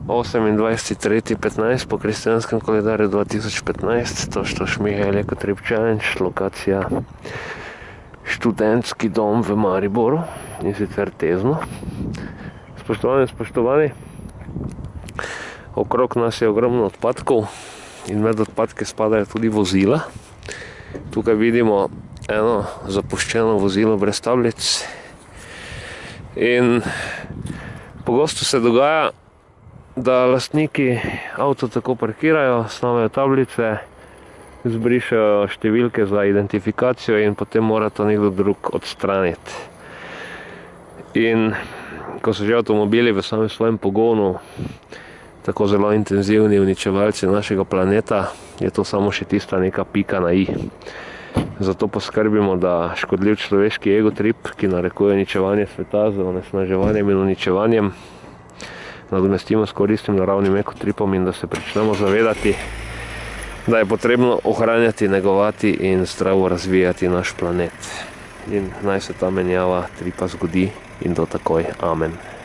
28.3.15 po kristijanskem koledarju 2015, to što Šmihael Eko Trip Challenge, lokacija študentski dom v Mariboru, in sicer Tezno. Spoštovani, okrog nas je ogromno odpadkov in med odpadke spadajo tudi vozila. Tukaj vidimo eno zapuščeno vozilo brez tablic in pogosto se dogaja, da lastniki avto tako parkirajo, snovajo tablice, zbrišajo številke za identifikacijo in potem mora to nekdo drug odstraniti. In ko so že avtomobili v samem svojem pogonu tako zelo intenzivni uničevalci našega planeta, je to samo še tista neka pika na i. Zato poskrbimo, da škodljiv človeški egotrip, ki narekuje uničevanje sveta z onesnaževanjem in uničevanjem, nadomestimo s koristnim naravnim ekotripom in da se pričnemo zavedati, da je potrebno ohranjati, negovati in zdravo razvijati naš planet. In naj se ta menjava tripa zgodi in to takoj. Amen.